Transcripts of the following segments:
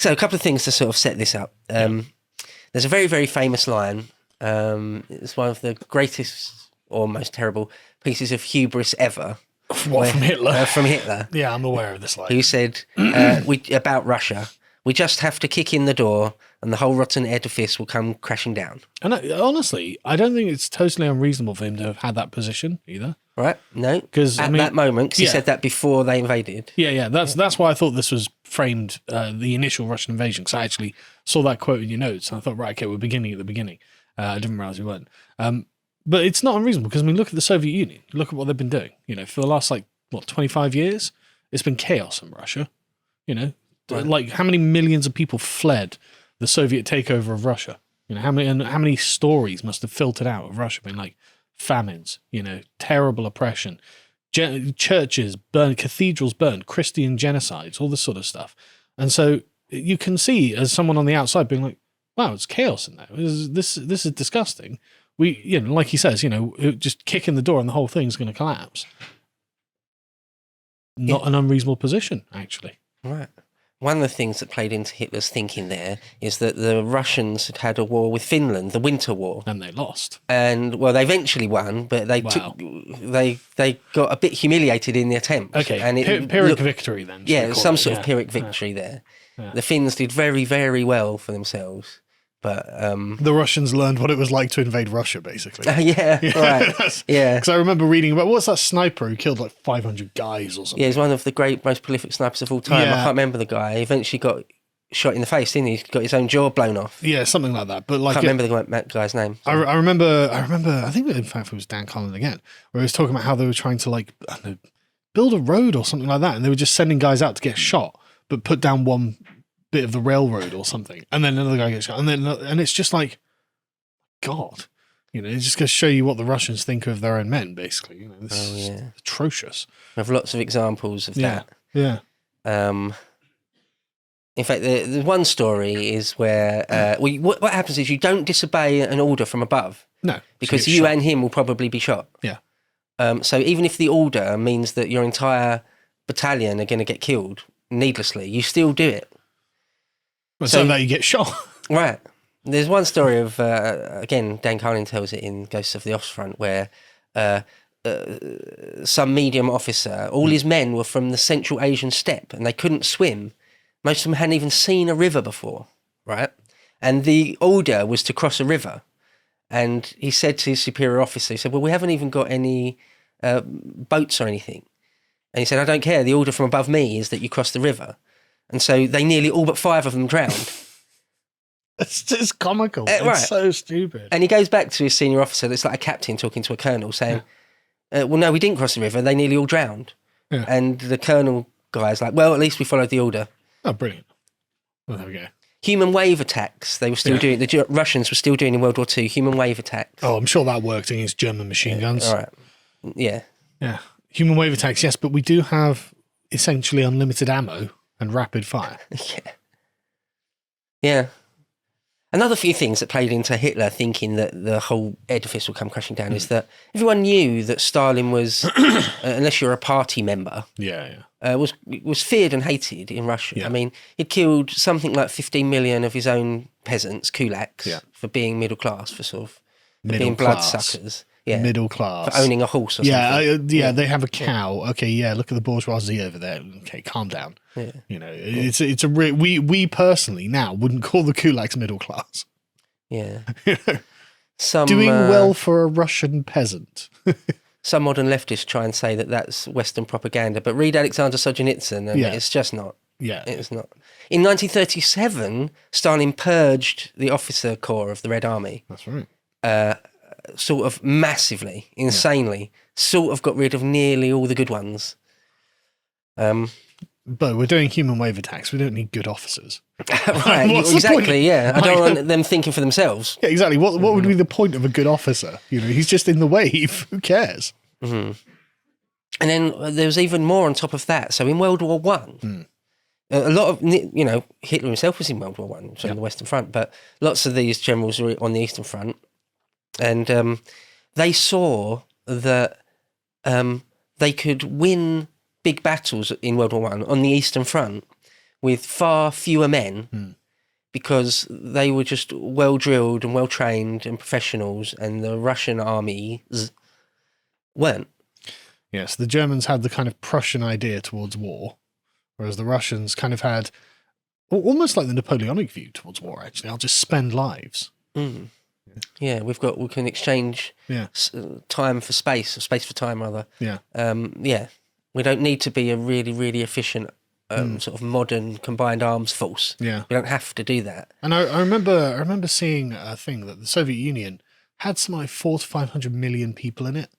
So a couple of things to sort of set this up. There's a very, very famous line. It's one of the greatest or most terrible pieces of hubris ever. What, from Hitler? From Hitler. Yeah, I'm aware of this line. Who said, about Russia, we just have to kick in the door and the whole rotten edifice will come crashing down. And honestly, I don't think it's totally unreasonable for him to have had that position either. Right? No? Because at that moment, because he said that before they invaded. Yeah. That's why I thought this was framed, the initial Russian invasion, because I actually saw that quote in your notes, and I thought, right, okay, we're beginning at the beginning. I didn't realize we weren't. But it's not unreasonable, because, I mean, look at the Soviet Union. Look at what they've been doing. You know, for the last, 25 years, it's been chaos in Russia. You know, right. How many millions of people fled the Soviet takeover of Russia? You know, how many stories must have filtered out of Russia being like famines, you know, terrible oppression, churches burned, cathedrals burned, Christian genocides, all this sort of stuff. And so you can see as someone on the outside being like, wow, it's chaos in there. This is disgusting. We, you know, like he says, you know, just kicking the door and the whole thing's going to collapse. Not an unreasonable position, actually. Right. One of the things that played into Hitler's thinking there is that the Russians had had a war with Finland, the Winter War. And they lost. And, well, they eventually won, but they got a bit humiliated in the attempt. Okay, and Pyrrhic victory then. Yeah, some sort of Pyrrhic victory there. Yeah. The Finns did very, very well for themselves. But the Russians learned what it was like to invade Russia, basically. Right. Yeah. Because I remember reading about, what's that sniper who killed 500 guys or something? Yeah, he's one of the great, most prolific snipers of all time. Yeah. I can't remember the guy. He eventually got shot in the face, didn't he? He got his own jaw blown off. Yeah, something like that. But I can't remember the guy's name. I remember, I think in fact it was Dan Collin again, where he was talking about how they were trying to build a road or something like that, and they were just sending guys out to get shot, but put down one bit of the railroad or something, and then another guy gets shot, and it's just like, God, you know, it's just going to show you what the Russians think of their own men, basically. You know, this is atrocious. We have lots of examples of that. Yeah. In fact, the one story is where what happens is you don't disobey an order from above. No, because you and him will probably be shot. Yeah. So even if the order means that your entire battalion are going to get killed needlessly, you still do it. So that you get shot. Right. There's one story of, again, Dan Carlin tells it in Ghosts of the Ostfront, where some medium officer, all his men were from the Central Asian steppe and they couldn't swim. Most of them hadn't even seen a river before, right? And the order was to cross a river. And he said to his superior officer, he said, well, we haven't even got any boats or anything. And he said, I don't care. The order from above me is that you cross the river. And so they nearly all but 5 of them drowned. It's comical. Right. It's so stupid. And he goes back to his senior officer. It's like a captain talking to a colonel saying, well, no, we didn't cross the river. They nearly all drowned. Yeah. And the colonel guy's like, well, at least we followed the order. Oh, brilliant. Well, there we go. Human wave attacks. They were still doing, the Russians were still doing in World War II, human wave attacks. Oh, I'm sure that worked against German machine guns. All right. Yeah. Yeah. Human wave attacks, yes, but we do have essentially unlimited ammo and rapid fire. Yeah. Another few things that played into Hitler thinking that the whole edifice would come crashing down is that everyone knew that Stalin was, unless you're a party member, was feared and hated in Russia. Yeah. I mean, he'd killed something like 15 million of his own peasants, kulaks, for being middle class, for being bloodsuckers. Yeah. Middle class. For owning a horse or something. They have a cow. Yeah. Okay, look at the bourgeoisie over there. Okay, calm down. Yeah. You know, it's a we personally now wouldn't call the kulaks middle class. Yeah. Doing well for a Russian peasant. Some modern leftists try and say that that's Western propaganda, but read Alexander Solzhenitsyn and it's just not. Yeah. It's not. In 1937, Stalin purged the officer corps of the Red Army. That's right. Sort of massively, insanely, sort of got rid of nearly all the good ones. But we're doing human wave attacks. We don't need good officers. Right, exactly, yeah. I don't want them thinking for themselves. Yeah, exactly. What would be the point of a good officer? You know, he's just in the wave. Who cares? Mm-hmm. And then there was even more on top of that. So in World War One, a lot of, you know, Hitler himself was in World War One, so on the Western Front, but lots of these generals were on the Eastern Front. And they saw that they could win big battles in World War One on the Eastern Front with far fewer men because they were just well drilled and well trained and professionals, and the Russian armies weren't. Yes, the Germans had the kind of Prussian idea towards war, whereas the Russians kind of had almost like the Napoleonic view towards war. Actually, I'll just spend lives. Yeah, we can exchange time for space, or space for time rather. Yeah. We don't need to be a really, really efficient sort of modern combined arms force. Yeah. We don't have to do that. And I remember seeing a thing that the Soviet Union had some like 400 to 500 million people in it,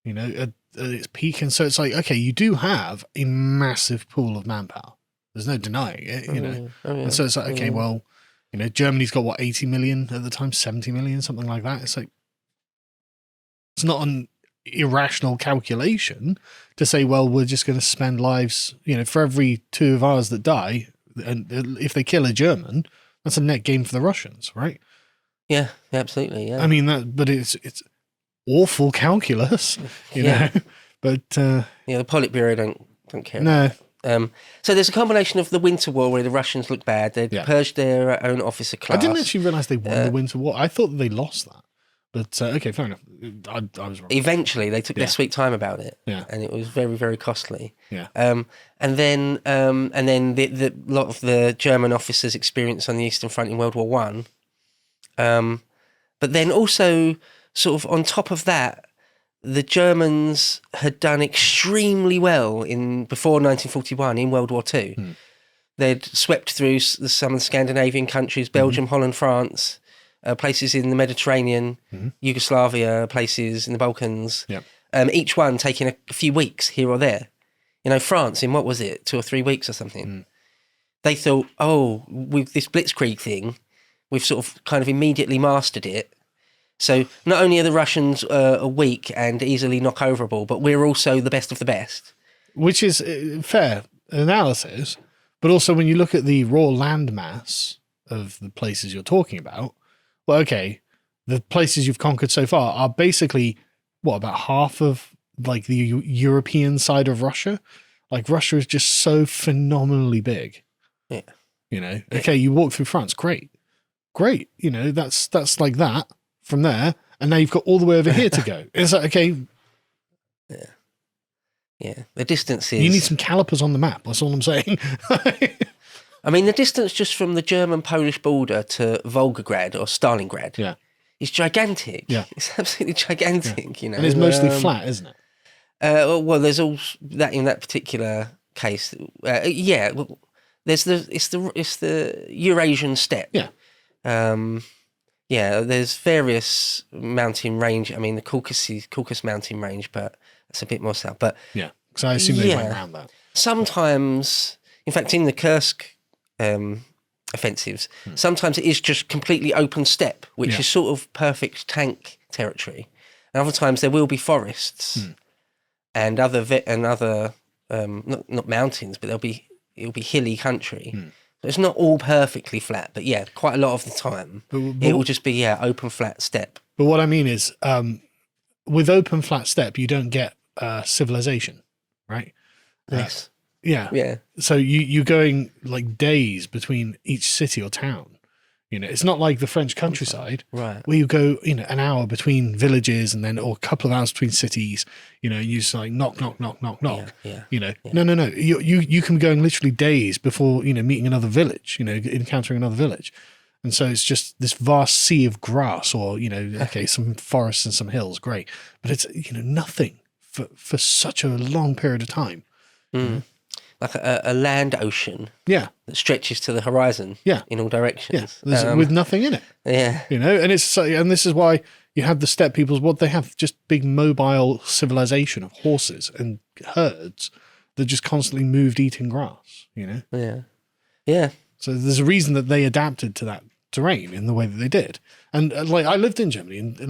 you know, at its peak. And so it's like, okay, you do have a massive pool of manpower. There's no denying it, you know. And so it's like, okay, well, you know, Germany's got what, 80 million at the time, 70 million, something like that. It's like, it's not an irrational calculation to say, well, we're just going to spend lives, you know, for every 2 of ours that die, and if they kill a German, that's a net gain for the Russians, right? Yeah, absolutely. Yeah. I mean, but it's awful calculus, you know. But the Politburo don't care. No. So there's a combination of the Winter War where the Russians look bad. They purged their own officer class. I didn't actually realise they won the Winter War. I thought they lost that. But okay, fair enough. I was wrong. Eventually, they took their sweet time about it, and it was very, very costly. Yeah. And then the lot of the German officers' experience on the Eastern Front in World War One. But then also, sort of on top of that, the Germans had done extremely well before 1941 in World War Two. They'd swept through some of the Scandinavian countries, Belgium, Holland, France, places in the Mediterranean, Yugoslavia, places in the Balkans. Each one taking a few weeks here or there. You know, France in, what was it, 2 or 3 weeks or something. They thought, with this Blitzkrieg thing, we've sort of kind of immediately mastered it. So not only are the Russians weak and easily knock overable, but we're also the best of the best. Which is fair analysis, but also when you look at the raw land mass of the places you're talking about, well, okay, the places you've conquered so far are basically, what, about half of like the European side of Russia? Like Russia is just so phenomenally big. Yeah. You know, okay, you walk through France, great. You know, that's like that. From there, and now you've got all the way over here to go. It's like, okay. Yeah. The distance is... You need some calipers on the map, that's all I'm saying. I mean, the distance just from the German-Polish border to Volgograd or Stalingrad is gigantic. Yeah. It's absolutely gigantic, you know. And it's mostly flat, isn't it? Well, there's all that in that particular case. Well, it's the Eurasian steppe. Yeah. There's various mountain range. I mean, the Caucasus mountain range, but it's a bit more south. But yeah, because I assume they went around that. Sometimes, in fact, in the Kursk offensives, sometimes it is just completely open steppe, which is sort of perfect tank territory. And other times there will be forests and other not mountains, but it'll be hilly country. It's not all perfectly flat, but quite a lot of the time it will just be open flat steppe. But what I mean is, with open flat steppe, you don't get civilization, right? Yes. Yeah. So you're going like days between each city or town. You know, it's not like the French countryside, right? Where you go, you know, an hour between villages and then, or a couple of hours between cities. You know, you just like knock. Yeah. You know, no. You can be going literally days before, you know, meeting another village. You know, encountering another village, and so it's just this vast sea of grass, or you know, okay, some forests and some hills, great, but it's nothing for such a long period of time. Like a land ocean, that stretches to the horizon, in all directions, with nothing in it, you know. And and this is why you have the steppe peoples. What they have, just big mobile civilization of horses and herds that just constantly moved eating grass, you know. Yeah. So there's a reason that they adapted to that terrain in the way that they did. And like I lived in Germany and I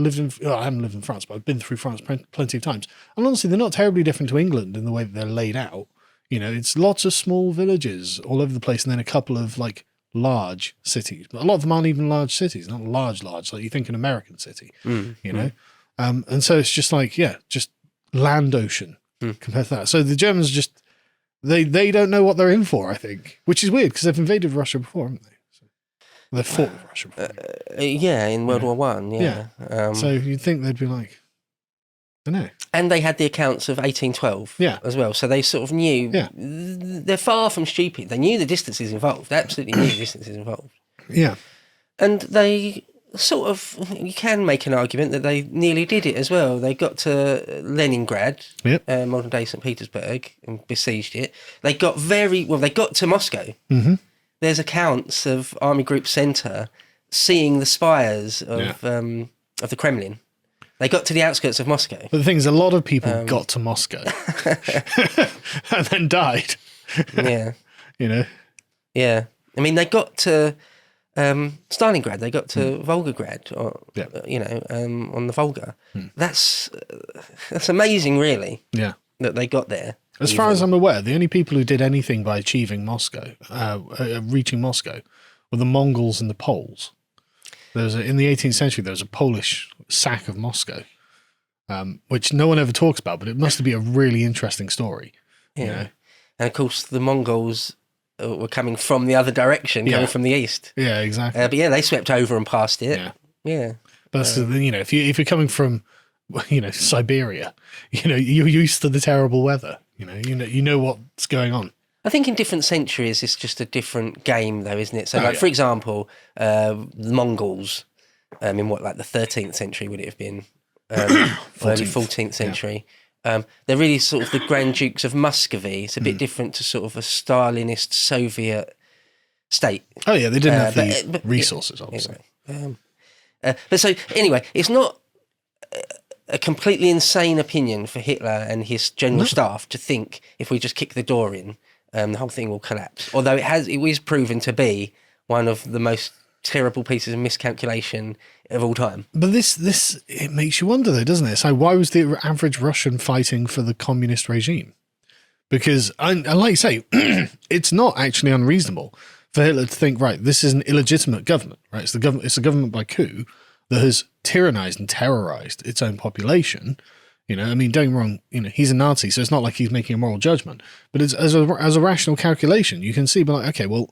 haven't lived in France, but I've been through France plenty of times. And honestly, they're not terribly different to England in the way that they're laid out. You know, it's lots of small villages all over the place, and then a couple of like large cities. But a lot of them aren't even large cities, not large, like you think an American city, you know? And so it's just like, just land ocean compared to that. So the Germans They don't know what they're in for, I think, which is weird because they've invaded Russia before, haven't they? So they've fought with Russia before. Yeah, in World War One. Yeah. So you'd think they'd be like, I don't know. And they had the accounts of 1812 as well. So they sort of knew, they're far from stupid. They knew the distances involved, absolutely knew the distances involved. Yeah. And they sort of, you can make an argument that they nearly did it as well. They got to Leningrad, modern day St. Petersburg, and besieged it. They got they got to Moscow. Mm-hmm. There's accounts of Army Group Centre seeing the spires of the Kremlin. They got to the outskirts of Moscow. But the thing is, a lot of people got to Moscow and then died. Yeah. You know? Yeah. I mean, they got to Stalingrad, they got to Volgograd, on the Volga. That's amazing, really. Yeah. That they got there. As far as I'm aware, the only people who did anything by achieving Moscow, reaching Moscow, were the Mongols and the Poles. In the 18th century, there was a Polish sack of Moscow, which no one ever talks about, but it must be a really interesting story. Yeah. You know? And of course, the Mongols were coming from the other direction, coming from the east. Yeah, exactly. But they swept over and past it. Yeah. But if you're coming from, Siberia, you're used to the terrible weather. You know what's going on. I think in different centuries, it's just a different game, though, isn't it? So, for example, the Mongols, in the 13th century would it have been? Early 14th century. They're really sort of the Grand Dukes of Muscovy. It's a bit different to sort of a Stalinist Soviet state. Oh, yeah, they didn't have the resources, obviously. But so, anyway, it's not a completely insane opinion for Hitler and his general staff to think if we just kick the door in, the whole thing will collapse. Although it is proven to be one of the most terrible pieces of miscalculation of all time. But this it makes you wonder, though, doesn't it? So why was the average Russian fighting for the communist regime? Because, and like you say, it's not actually unreasonable for Hitler to think, right, this is an illegitimate government, right? It's a government by coup that has tyrannized and terrorized its own population. Don't get me wrong, he's a Nazi, so it's not like he's making a moral judgment. But it's, as a rational calculation, you can see, but okay, well,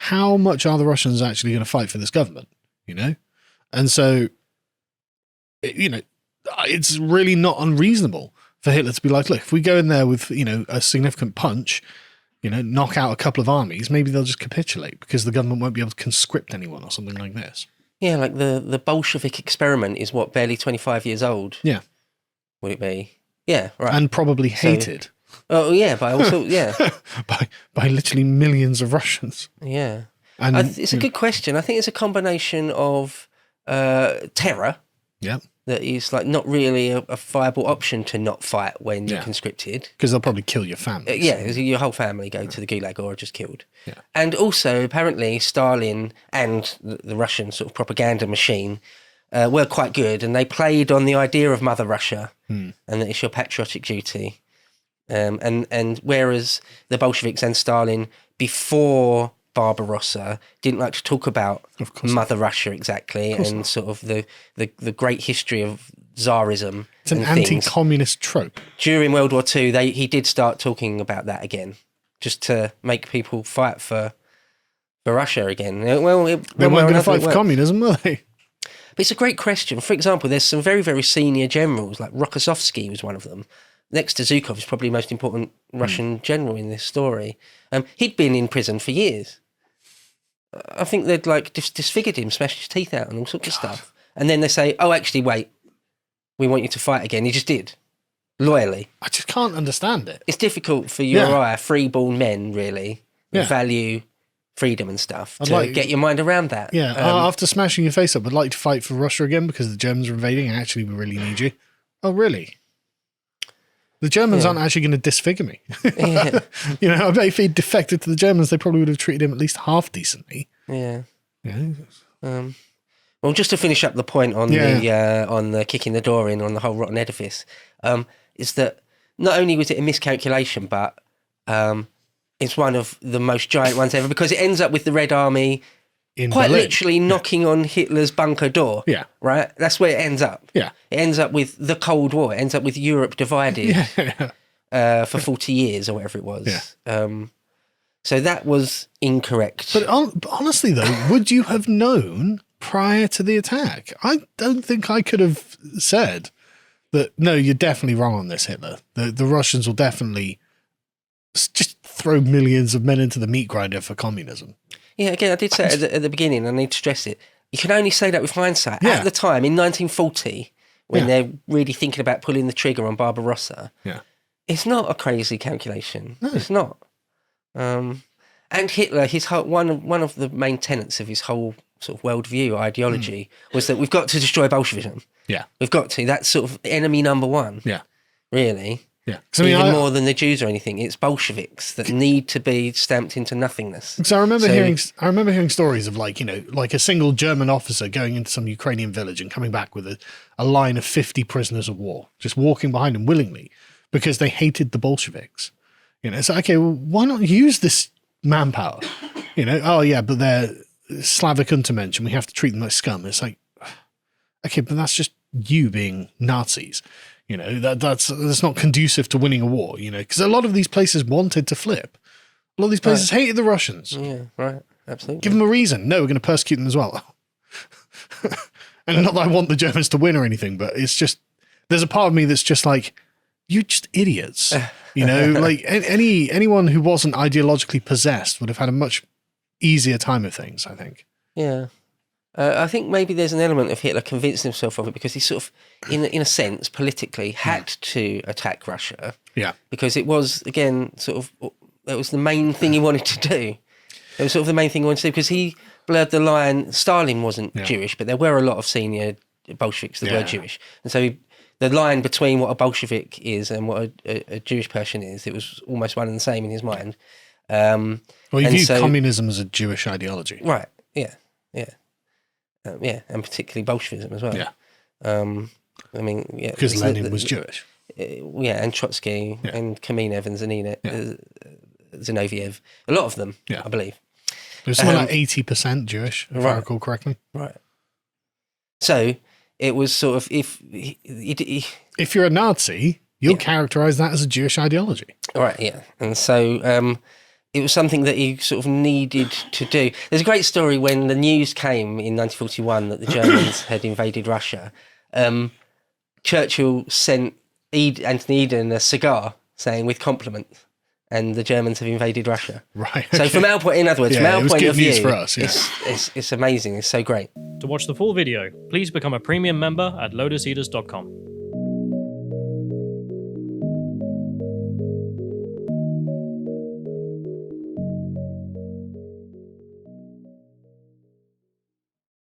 how much are the Russians actually going to fight for this government? And so, it's really not unreasonable for Hitler to be like, look, if we go in there with, a significant punch, knock out a couple of armies, maybe they'll just capitulate because the government won't be able to conscript anyone or something like this. Yeah, like the Bolshevik experiment is barely 25 years old. Yeah. Would it be? Yeah, right. And probably hated. Oh, yeah, by also, by literally millions of Russians. Yeah. And it's a good question. I think it's a combination of terror. Yeah. That is not really a viable option to not fight when you're conscripted. Because they'll probably kill your family. Your whole family go to the gulag or are just killed. Yeah. And also, apparently, Stalin and the Russian sort of propaganda machine were quite good, and they played on the idea of Mother Russia and that it's your patriotic duty. And whereas the Bolsheviks and Stalin before Barbarossa didn't like to talk about Mother Russia exactly and sort of the great history of Tsarism. It's an anti-communist trope. During World War II, he did start talking about that again, just to make people fight for Russia again. Well, they weren't going to fight for communism, were they? But it's a great question. For example, there's some very, very senior generals, like Rokossovsky was one of them. Next to Zhukov is probably the most important Russian general in this story. He'd been in prison for years. I think they'd disfigured him, smashed his teeth out and all sorts of stuff. And then they say, oh, actually, wait, we want you to fight again. He just did, loyally. I just can't understand it. It's difficult for you or I, free-born men, really, who value freedom and stuff, to get your mind around that. Yeah, after smashing your face up, I'd like to fight for Russia again because the Germans are invading and actually we really need you. Oh, really? The Germans aren't actually going to disfigure me. I bet if he'd defected to the Germans, they probably would have treated him at least half decently. Yeah. Well, just to finish up the point on the kicking the door in, on the whole rotten edifice, is that not only was it a miscalculation, but it's one of the most giant ones ever because it ends up with the Red Army in quite Berlin. Literally knocking on Hitler's bunker door. Yeah. Right? That's where it ends up. Yeah. It ends up with the Cold War. It ends up with Europe divided. Yeah. for 40 years or whatever it was. So that was incorrect. But honestly, though, would you have known prior to the attack? I don't think I could have said that, no, you're definitely wrong on this, Hitler. The Russians will definitely just throw millions of men into the meat grinder for communism. Yeah, again, I did say it at the beginning, I need to stress it. You can only say that with hindsight. At the time, in 1940, when they're really thinking about pulling the trigger on Barbarossa, it's not a crazy calculation. No. It's not. And Hitler, his whole one of the main tenets of his whole sort of worldview, ideology, was that we've got to destroy Bolshevism. Yeah. We've got to. That's sort of enemy number one. Yeah. Really. Yeah. Even more than the Jews or anything. It's Bolsheviks that need to be stamped into nothingness. So I remember hearing stories of like a single German officer going into some Ukrainian village and coming back with a line of 50 prisoners of war, just walking behind them willingly because they hated the Bolsheviks. It's like, okay, well, why not use this manpower? Oh yeah, but they're Slavic Untermensch and we have to treat them like scum. It's like, okay, but that's just you being Nazis. That's not conducive to winning a war, because a lot of these places wanted to flip. A lot of these places hated the Russians. Yeah, right. Absolutely. Give them a reason. No, we're going to persecute them as well. And not that I want the Germans to win or anything, but it's just, there's a part of me that's just like, you're just idiots. Like anyone who wasn't ideologically possessed would have had a much easier time of things, I think. Yeah. I think maybe there's an element of Hitler convincing himself of it because he sort of, in a sense, politically had to attack Russia. Yeah. Because it was, again, sort of, that was the main thing he wanted to do. It was sort of the main thing he wanted to do because he blurred the line. Stalin wasn't Jewish, but there were a lot of senior Bolsheviks that were Jewish. And so the line between what a Bolshevik is and what a Jewish person is, it was almost one and the same in his mind. Well, he viewed communism as a Jewish ideology. Right, yeah. And particularly Bolshevism as well. Yeah. I mean, yeah. Because Lenin was Jewish. And Trotsky and Kamenev and Zinoviev. A lot of them, I believe. There's something like 80% Jewish, if I recall correctly. Right. So it was sort of, if you're a Nazi, you'll characterize that as a Jewish ideology. Right, yeah. And so it was something that he sort of needed to do. There's a great story when the news came in 1941 that the Germans had invaded Russia. Churchill sent Anthony Eden a cigar saying, with compliments, and the Germans have invaded Russia. Right. Okay. So from our point, in other words, from our point of view, for us, it's amazing. It's so great. To watch the full video, please become a premium member at lotuseaters.com.